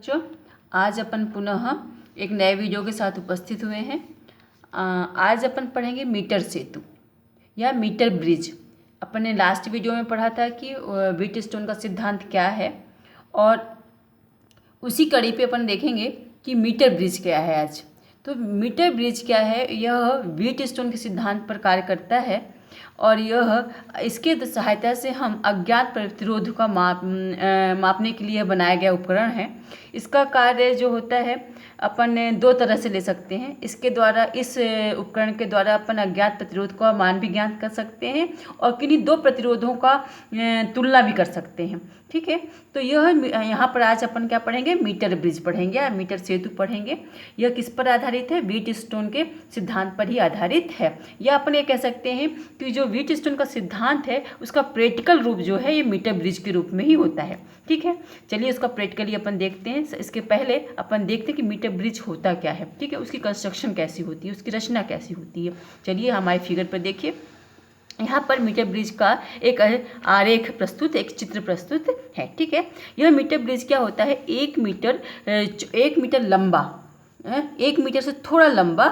बच्चों, आज अपन पुनः एक नए वीडियो के साथ उपस्थित हुए हैं। आज अपन पढ़ेंगे मीटर सेतु या मीटर ब्रिज। अपन ने लास्ट वीडियो में पढ़ा था कि व्हीटस्टोन का सिद्धांत क्या है, और उसी कड़ी पे अपन देखेंगे कि मीटर ब्रिज क्या है आज। तो मीटर ब्रिज क्या है, यह व्हीटस्टोन के सिद्धांत पर कार्य करता है, और यह इसके सहायता से हम अज्ञात प्रतिरोध का मापने के लिए बनाया गया उपकरण है। इसका कार्य जो होता है अपन दो तरह से ले सकते हैं। इसके द्वारा, इस उपकरण के द्वारा अपन अज्ञात प्रतिरोध का मान भी ज्ञात कर सकते हैं और किन्हीं दो प्रतिरोधों का तुलना भी कर सकते हैं। ठीक है, तो यह यहाँ पर आज अपन क्या पढ़ेंगे, मीटर ब्रिज पढ़ेंगे या मीटर सेतु पढ़ेंगे। यह किस पर आधारित है, व्हीटस्टोन के सिद्धांत पर ही आधारित है। या अपन ये कह सकते हैं कि जो व्हीटस्टोन का सिद्धांत है उसका प्रैक्टिकल रूप जो है ये मीटर ब्रिज के रूप में ही होता है। ठीक है, चलिए उसका प्रैक्टिकली अपन देखते हैं। इसके पहले अपन देखते हैं कि मीटर ब्रिज होता क्या है। ठीक है, उसकी कंस्ट्रक्शन कैसी होती है, उसकी रचना कैसी होती है। चलिए हमारे फिगर पर देखिए, यहाँ पर मीटर ब्रिज का एक आरेख प्रस्तुत, एक चित्र प्रस्तुत है। ठीक है, यह मीटर ब्रिज क्या होता है, 1 मीटर लंबा, 1 मीटर से थोड़ा लंबा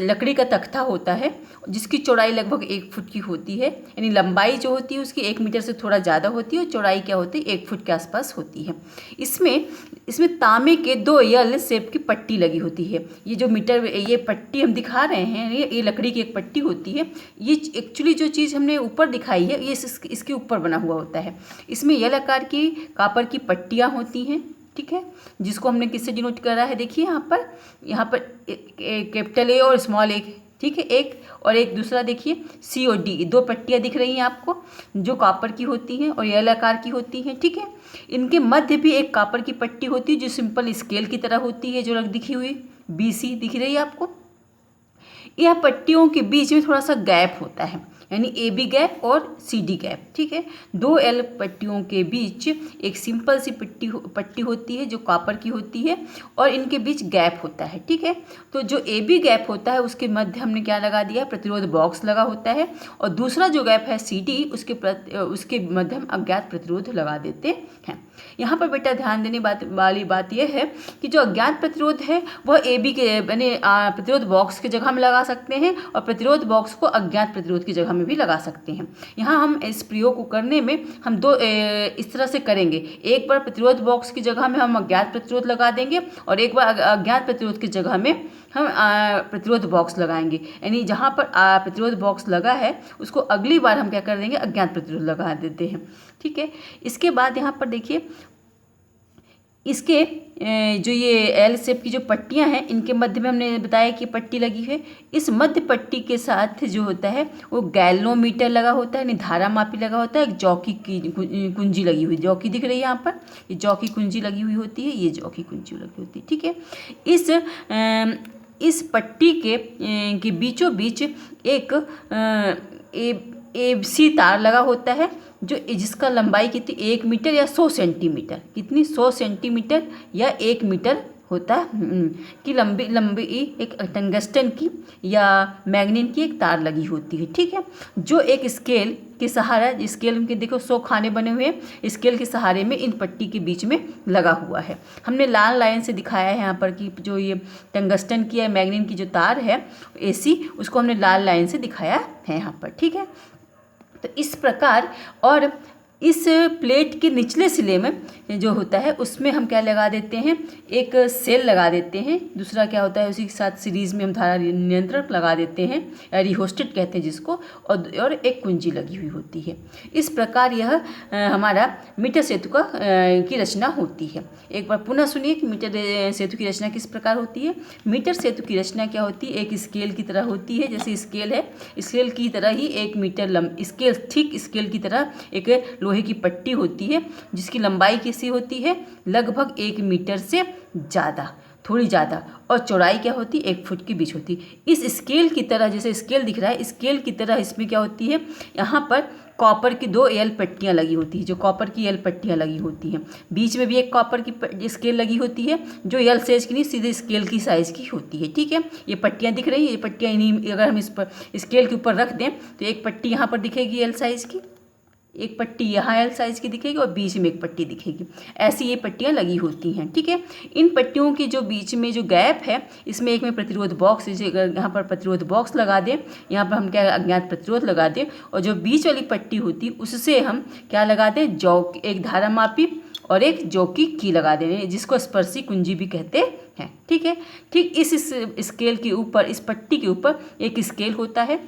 लकड़ी का तख्ता होता है जिसकी चौड़ाई लगभग 1 फुट की होती है। यानी लंबाई जो होती है उसकी 1 मीटर से थोड़ा ज़्यादा होती है और चौड़ाई क्या होती है, 1 फुट के आसपास होती है। इसमें तांबे के 2 एल शेप की पट्टी लगी होती है। ये जो मीटर, ये पट्टी हम दिखा रहे हैं, ये लकड़ी की एक पट्टी होती है। ये एक्चुअली जो चीज़ हमने ऊपर दिखाई है ये इसके ऊपर बना हुआ होता है। इसमें एल आकार की कापर की पट्टियाँ होती हैं। ठीक है, जिसको हमने किससे डिनोट करा है, देखिए यहाँ पर कैपिटल ए और स्मॉल ए। ठीक है, एक और एक दूसरा देखिए सी और डी, 2 पट्टियाँ दिख रही हैं आपको जो कॉपर की होती हैं और एल आकार की होती हैं। ठीक है, इनके मध्य भी एक कॉपर की पट्टी होती है जो सिंपल स्केल की तरह होती है, जो दिखी हुई BC दिख रही है आपको। यह पट्टियों के बीच में थोड़ा सा गैप होता है, यानी AB गैप और CD गैप। ठीक है, 2 एल पट्टियों के बीच एक सिंपल सी पट्टी होती है जो कॉपर की होती है और इनके बीच गैप होता है। ठीक है, तो जो AB गैप होता है उसके मध्य हमने क्या लगा दिया, प्रतिरोध बॉक्स लगा होता है, और दूसरा जो गैप है CD उसके मध्य हम अज्ञात प्रतिरोध लगा देते हैं। यहाँ पर बेटा ध्यान देने वाली बात यह है कि जो अज्ञात प्रतिरोध है वह AB के यानी प्रतिरोध बॉक्स की जगह में लगा सकते हैं और प्रतिरोध बॉक्स को अज्ञात प्रतिरोध की जगह में भी लगा सकते हैं। यहाँ हम इस प्रयोग को करने में हम दो इस तरह से करेंगे। एक बार प्रतिरोध बॉक्स की जगह में हम अज्ञात प्रतिरोध लगा देंगे और एक बार अज्ञात प्रतिरोध की जगह में हम प्रतिरोध बॉक्स लगाएंगे। यानी जहाँ पर प्रतिरोध बॉक्स लगा है उसको अगली बार हम क्या कर देंगे, अज्ञात प्रतिरोध लगा देते हैं। ठीक है, इसके बाद यहाँ पर देखिए इसके जो ये एल शेप की जो पट्टियां हैं इनके मध्य में हमने बताया कि पट्टी लगी है। इस मध्य पट्टी के साथ जो होता है वो गैल्वेनोमीटर लगा होता है, यानी धारा मापी लगा होता है। एक जॉकी की कुंजी लगी हुई, जॉकी दिख रही है यहाँ पर, ये जॉकी कुंजी लगी हुई होती है, ये जॉकी कुंजी लगी होती है। ठीक है, इस पट्टी के बीचों बीच एक ABC तार लगा होता है जिसका लंबाई कितनी, 1 मीटर या 100 सेंटीमीटर, कितनी 100 सेंटीमीटर या 1 मीटर होता की लंबी एक टंगस्टन की या मैग्नीन की एक तार लगी होती है। ठीक है, जो एक स्केल के सहारा, स्केल के देखो 100 खाने बने हुए हैं, स्केल के सहारे में इन पट्टी के बीच में लगा हुआ है। हमने लाल लाइन से दिखाया है यहाँ पर कि जो ये टंगस्टन की या मैग्नीन की जो तार है AC, उसको हमने लाल लाइन से दिखाया है यहाँ पर। ठीक है, तो इस प्रकार, और इस प्लेट के निचले सिले में जो होता है उसमें हम क्या लगा देते हैं, एक सेल लगा देते हैं। दूसरा क्या होता है, उसी के साथ सीरीज़ में हम धारा नियंत्रक लगा देते हैं, रिहोस्टेट कहते हैं जिसको, और एक कुंजी लगी हुई होती है। इस प्रकार यह हमारा मीटर सेतु की रचना होती है। एक बार पुनः सुनिए कि मीटर सेतु की रचना किस प्रकार होती है। मीटर सेतु की रचना क्या होती है, एक स्केल की तरह होती है। जैसे स्केल है, स्केल की तरह ही 1 मीटर स्केल, ठीक स्केल की तरह एक लोहे की पट्टी होती है जिसकी लंबाई कैसी होती है, लगभग 1 मीटर से ज़्यादा, थोड़ी ज़्यादा, और चौड़ाई क्या होती है, 1 फुट के बीच होती है। इस स्केल की तरह, जैसे स्केल दिख रहा है, स्केल की तरह इसमें क्या होती है, यहाँ पर कॉपर की 2 एल पट्टियाँ लगी होती हैं, जो कॉपर की एल पट्टियाँ लगी होती हैं। बीच में भी एक कॉपर की स्केल लगी होती है जो एल साइज़ की नहीं, सीधे स्केल की साइज़ की होती है। ठीक है, ये पट्टियाँ दिख रही हैं, ये पट्टियाँ इन्हीं, अगर हम इस पर स्केल के ऊपर रख दें तो एक पट्टी यहाँ पर दिखेगी एल साइज़ की, एक पट्टी यहाँ एल साइज़ की दिखेगी और बीच में एक पट्टी दिखेगी, ऐसी ये पट्टियाँ लगी होती हैं। ठीक है, इन पट्टियों के जो बीच में जो गैप है, इसमें एक में प्रतिरोध बॉक्स, जैसे यहाँ पर प्रतिरोध बॉक्स लगा दें, यहाँ पर हम क्या अज्ञात प्रतिरोध लगा दें, और जो बीच वाली पट्टी होती है उससे हम क्या लगा दें, एक धारा मापी और एक जॉकी की लगा दें, जिसको स्पर्शी कुंजी भी कहते हैं। ठीक है, ठीक इस स्केल के ऊपर, इस पट्टी के ऊपर एक स्केल होता है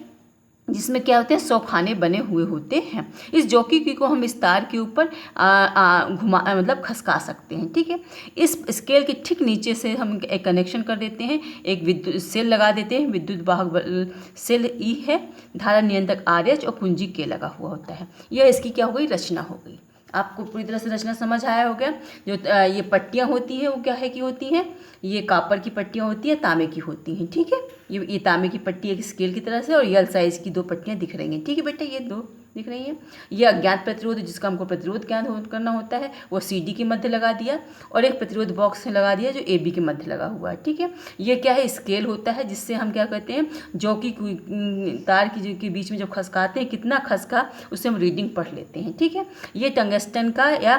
जिसमें क्या होते हैं, 100 खाने बने हुए होते हैं। इस जॉकी की को हम इस तार के ऊपर घुमा मतलब खसका सकते हैं। ठीक है, इस स्केल के ठीक नीचे से हम एक कनेक्शन कर देते हैं, एक विद्युत सेल लगा देते हैं, विद्युत वाहक सेल ई है, धारा नियंत्रक RH और कुंजी के लगा हुआ होता है। यह इसकी क्या हो गई, रचना हो गई। आपको पूरी तरह से रचना समझ आया हो गया। जो ये पट्टियाँ होती हैं वो क्या है कि होती हैं, ये कापर की पट्टियाँ होती हैं, तांबे की होती हैं। ठीक है, ये तांबे की पट्टी एक स्केल की तरह से, और यल साइज़ की 2 पट्टियाँ दिख रही हैं। ठीक है बेटा, ये 2 दिख रही हैं। ये अज्ञात प्रतिरोध जिसका हमको प्रतिरोध ज्ञात करना होता है, वो CD के मध्य लगा दिया, और एक प्रतिरोध बॉक्स लगा दिया जो AB के मध्य लगा हुआ है। ठीक है, ये क्या है, स्केल होता है जिससे हम क्या कहते हैं, जॉकी तार के बीच में जब खसकाते हैं, कितना खसका उससे हम रीडिंग पढ़ लेते हैं। ठीक है, ये टंगस्टन का या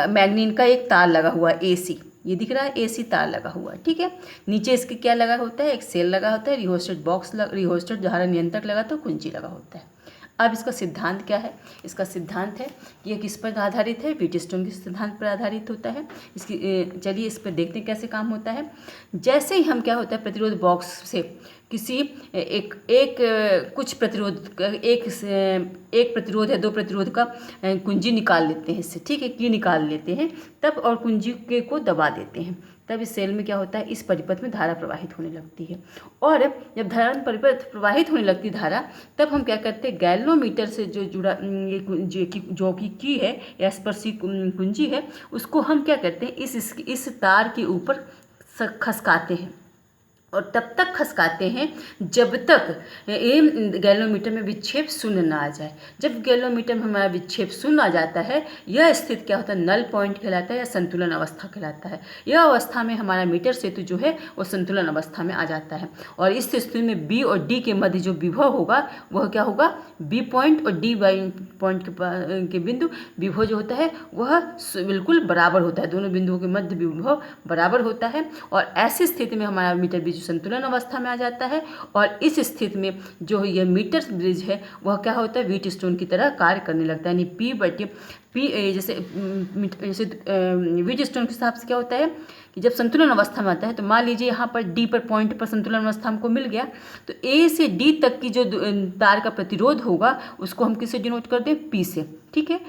मैग्नीन का एक तार लगा हुआ है, AC, ये दिख रहा है, AC तार लगा हुआ है। ठीक है, नीचे इसके क्या लगा होता है, एक सेल लगा होता है, रिहोस्टेट बॉक्स रिहोस्टेट धारा नियंत्रक लगा तो कुंजी लगा होता है। अब इसका सिद्धांत क्या है, इसका सिद्धांत है कि ये किस पर आधारित है, व्हीटस्टोन के सिद्धांत पर आधारित होता है। इसकी चलिए इस पर देखते हैं कैसे काम होता है। जैसे ही हम क्या होता है, प्रतिरोध बॉक्स से किसी कुछ प्रतिरोध एक प्रतिरोध है, 2 प्रतिरोध का कुंजी निकाल लेते हैं इससे। ठीक है, की निकाल लेते हैं तब, और कुंजी के को दबा देते हैं, तब इस सेल में क्या होता है, इस परिपथ में धारा प्रवाहित होने लगती है। और जब धारा परिपथ प्रवाहित होने लगती धारा, तब हम क्या करते हैं, गैल्वेनोमीटर से जो जुड़ा ये जो की है या स्पर्शी कुंजी है, उसको हम क्या करते हैं, इस तार के ऊपर खसकाते हैं, और तब तक खसकाते हैं जब तक ये गैल्वेनोमीटर में विक्षेप शून्य ना आ जाए। जब गैल्वेनोमीटर में हमारा विक्षेप शून्य आ जाता है, यह स्थिति क्या होता है, नल पॉइंट कहलाता है या संतुलन अवस्था कहलाता है। यह अवस्था में हमारा मीटर सेतु जो है वो संतुलन अवस्था में आ जाता है, और इस स्थिति में B और D के मध्य जो विभव होगा वह क्या होगा, B पॉइंट और D पॉइंट के बिंदु विभव जो होता है वह बिल्कुल बराबर होता है, दोनों बिंदुओं के मध्य विभव बराबर होता है, और ऐसी स्थिति में हमारा मीटर ब्रिज संतुलन अवस्था में आ जाता है। और इस स्थिति में जो यह मीटर ब्रिज है वह क्या होता है, व्हीटस्टोन की तरह कार्य करने लगता है। यानी P जैसे व्हीटस्टोन के हिसाब से क्या होता है कि जब संतुलन अवस्था में आता है, तो मान लीजिए यहाँ पर D पर पॉइंट पर संतुलन अवस्था हमको मिल गया, तो A से D तक की जो तार का प्रतिरोध होगा उसको हम किससे डिनोट कर दें, P से। ठीक है,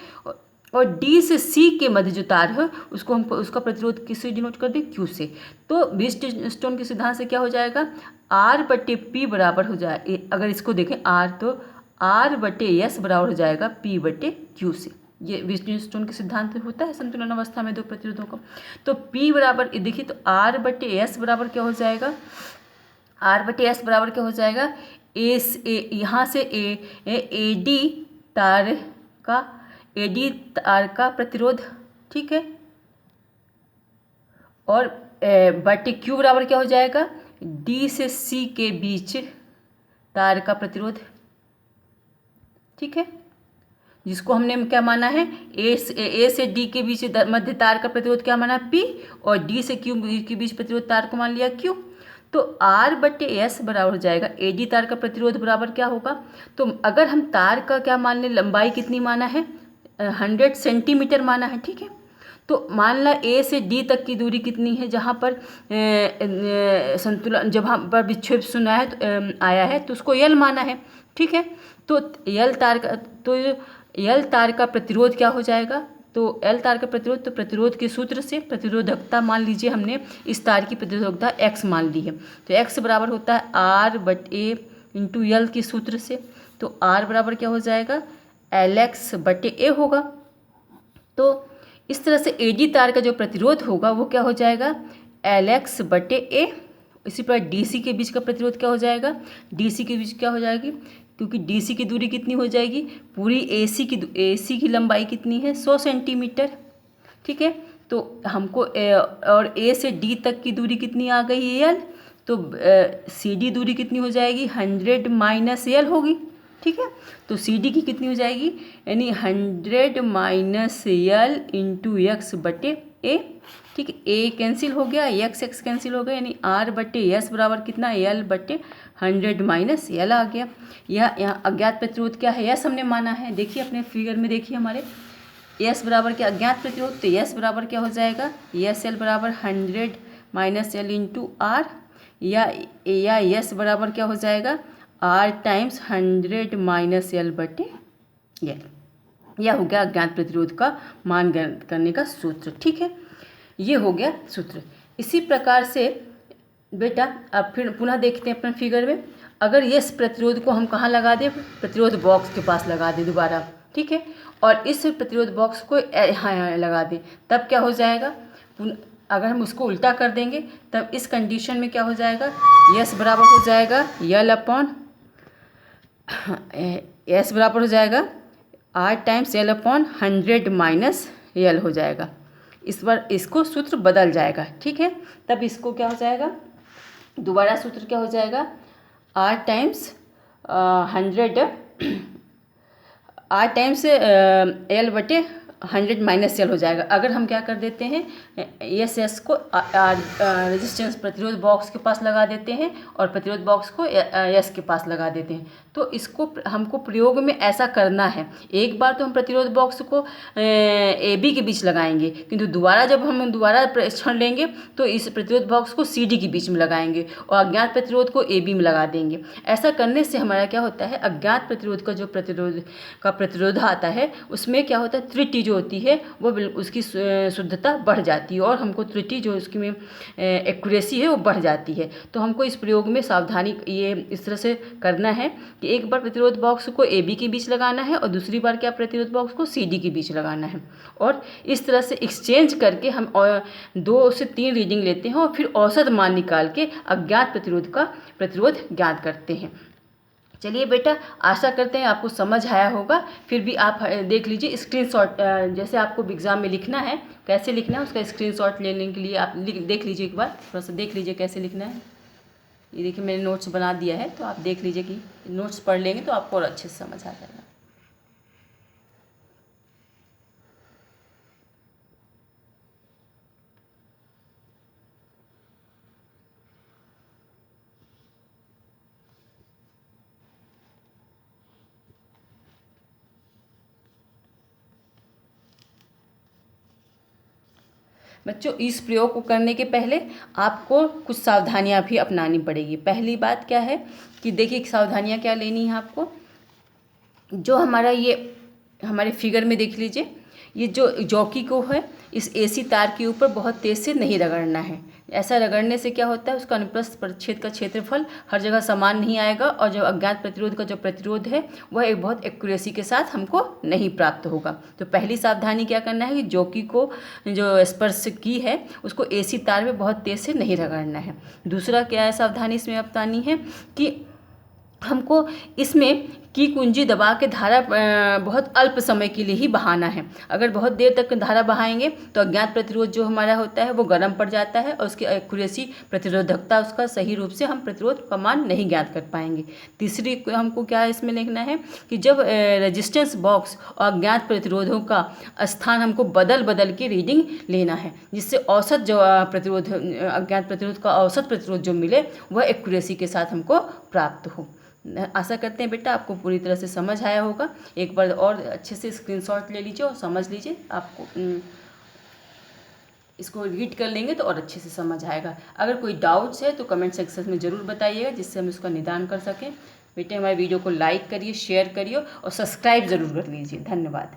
और D से C के मध्य जो तार है उसको हम उसका प्रतिरोध किससे डिनोट कर दें, Q से। तो व्हीटस्टोन के सिद्धांत से क्या हो जाएगा, R/P बराबर हो जाए, अगर इसको देखें R, तो R/S बराबर हो जाएगा P/Q से। ये व्हीटस्टोन के सिद्धांत होता है संतुलन अवस्था में 2 प्रतिरोधों का। तो P बराबर देखिए, तो R/S बराबर क्या हो जाएगा, R/S बराबर क्या हो जाएगा, यहाँ से AD तार का प्रतिरोध। ठीक है, और बटे Q बराबर क्या हो जाएगा, D से C के बीच तार का प्रतिरोध। ठीक है, जिसको हमने क्या माना है, A से D के बीच मध्य तार का प्रतिरोध क्या माना, P, और D से Q के बीच प्रतिरोध तार को मान लिया Q। तो R/S बराबर हो जाएगा AD तार का प्रतिरोध बराबर क्या होगा, तो अगर हम तार का क्या मान लें, लंबाई कितनी माना है, 100 सेंटीमीटर माना है। ठीक है, तो मान ला A से D तक की दूरी कितनी है, जहाँ पर संतुलन जब हम पर विक्षेप शून्य आया है तो उसको L माना है। ठीक है, तो L तार का प्रतिरोध क्या हो जाएगा, तो L तार का प्रतिरोध, तो प्रतिरोध के सूत्र से प्रतिरोधकता मान लीजिए हमने इस तार की प्रतिरोधकता X मान ली है, तो X बराबर होता है R/A × L के सूत्र से। तो R बराबर क्या हो जाएगा, LX/A होगा। तो इस तरह से AD तार का जो प्रतिरोध होगा वो क्या हो जाएगा, LX/A। इसी प्रकार DC के बीच का प्रतिरोध क्या हो जाएगा, DC के बीच क्या हो जाएगी, क्योंकि DC की दूरी कितनी हो जाएगी, पूरी AC की लंबाई कितनी है, 100 सेंटीमीटर। ठीक है, तो हमको और A से D तक की दूरी कितनी आ गई, L, तो CD दूरी कितनी हो जाएगी, 100 - L होगी। ठीक है। तो सी डी की कितनी हो जाएगी, यानी 100 माइनस यल इंटू एक्स बटे ए, ठीक है। ए कैंसिल हो गया, एक्स कैंसिल हो गया, यानी आर बटे एस बराबर कितना, यल बटे 100 माइनस यल आ गया। यह यहाँ अज्ञात प्रतिरोध क्या है, यस हमने माना है। देखिए अपने फिगर में देखिए हमारे एस बराबर क्या, अज्ञात प्रतिरोध, तो एस बराबर क्या हो जाएगा, एस एल बराबर 100 माइनस एल इंटू आर, या एस बराबर क्या हो जाएगा, आर टाइम्स 100 माइनस एल बटे एल। यह हो गया अज्ञात प्रतिरोध का मान ज्ञात करने का सूत्र, ठीक है। ये हो गया सूत्र। इसी प्रकार से बेटा अब फिर पुनः देखते हैं अपने फिगर में, अगर इस प्रतिरोध को हम कहाँ लगा दें, प्रतिरोध बॉक्स के पास लगा दें दोबारा, ठीक है, और इस प्रतिरोध बॉक्स को यहाँ लगा दें, तब क्या हो जाएगा, अगर हम उसको उल्टा कर देंगे तब इस कंडीशन में क्या हो जाएगा, यस बराबर हो जाएगा यल अपॉन एस बराबर हो जाएगा R times L upon 100 minus L हो जाएगा। इस बार इसको सूत्र बदल जाएगा, ठीक है। तब इसको क्या हो जाएगा, दोबारा सूत्र क्या हो जाएगा, R times 100 R times L बटे 100 माइनस एल हो जाएगा। अगर हम क्या कर देते हैं, एस को रेजिस्टेंस प्रतिरोध बॉक्स के पास लगा देते हैं और प्रतिरोध बॉक्स को एस के पास लगा देते हैं, तो इसको हमको प्रयोग में ऐसा करना है। एक बार तो हम प्रतिरोध बॉक्स को ए बी के बीच लगाएंगे, किंतु दोबारा जब हम दोबारा परीक्षण लेंगे तो इस प्रतिरोध बॉक्स को सी डी के बीच में लगाएंगे और अज्ञात प्रतिरोध को ए बी में लगा देंगे। ऐसा करने से हमारा क्या होता है, अज्ञात प्रतिरोध का जो प्रतिरोध आता है उसमें क्या होता है, त्रुटि जो होती है वो उसकी शुद्धता बढ़ जाती है और हमको त्रुटि जो उसकी में एक्यूरेसी है वो बढ़ जाती है। तो हमको इस प्रयोग में सावधानी ये इस तरह से करना है कि एक बार प्रतिरोध बॉक्स को ए बी के बीच लगाना है और दूसरी बार क्या प्रतिरोध बॉक्स को सी डी के बीच लगाना है, और इस तरह से एक्सचेंज करके हम 2 से 3 रीडिंग लेते हैं और फिर औसत मान निकाल के अज्ञात प्रतिरोध का प्रतिरोध ज्ञात करते हैं। चलिए बेटा, आशा करते हैं आपको समझ आया होगा। फिर भी आप देख लीजिए स्क्रीनशॉट, जैसे आपको एग्ज़ाम में लिखना है कैसे लिखना है उसका स्क्रीनशॉट लेने के लिए आप देख लीजिए, एक बार थोड़ा सा देख लीजिए कैसे लिखना है। ये देखिए मैंने नोट्स बना दिया है, तो आप देख लीजिए कि नोट्स पढ़ लेंगे तो आपको और अच्छे से समझ आ जाएगा। बच्चों, इस प्रयोग को करने के पहले आपको कुछ सावधानियां भी अपनानी पड़ेगी। पहली बात क्या है कि देखिए सावधानियां क्या लेनी है आपको, जो हमारा ये हमारे फिगर में देख लीजिए, ये जो जॉकी को है इस एसी तार के ऊपर बहुत तेज़ से नहीं रगड़ना है। ऐसा रगड़ने से क्या होता है, उसका अनुप्रस्थ परिच्छेद का क्षेत्रफल हर जगह समान नहीं आएगा और जो अज्ञात प्रतिरोध का जो प्रतिरोध है वह एक बहुत एक्यूरेसी के साथ हमको नहीं प्राप्त होगा। तो पहली सावधानी क्या करना है कि जॉकी को जो स्पर्श की है उसको एसी तार में बहुत तेज़ से नहीं रगड़ना है। दूसरा क्या है सावधानी इसमें अपनानी है कि हमको इसमें की कुंजी दबा के धारा बहुत अल्प समय के लिए ही बहाना है। अगर बहुत देर तक धारा बहाएंगे तो अज्ञात प्रतिरोध जो हमारा होता है वो गर्म पड़ जाता है और उसकी एक्यूरेसी प्रतिरोधकता उसका सही रूप से हम प्रतिरोध का मान नहीं ज्ञात कर पाएंगे। तीसरी हमको क्या इसमें लिखना है कि जब रेजिस्टेंस बॉक्स और अज्ञात प्रतिरोधों का स्थान हमको बदल के रीडिंग लेना है, जिससे औसत जो प्रतिरोध अज्ञात प्रतिरोध का औसत प्रतिरोध जो मिले वह एक्यूरेसी के साथ हमको प्राप्त हो। आशा करते हैं बेटा आपको पूरी तरह से समझ आया होगा। एक बार और अच्छे से स्क्रीनशॉट ले लीजिए और समझ लीजिए, आपको इसको रीड कर लेंगे तो और अच्छे से समझ आएगा। अगर कोई डाउट्स है तो कमेंट सेक्शन में ज़रूर बताइएगा, जिससे हम इसका निदान कर सकें। बेटे हमारे वीडियो को लाइक करिए, शेयर करिए और सब्सक्राइब ज़रूर कर लीजिए। धन्यवाद।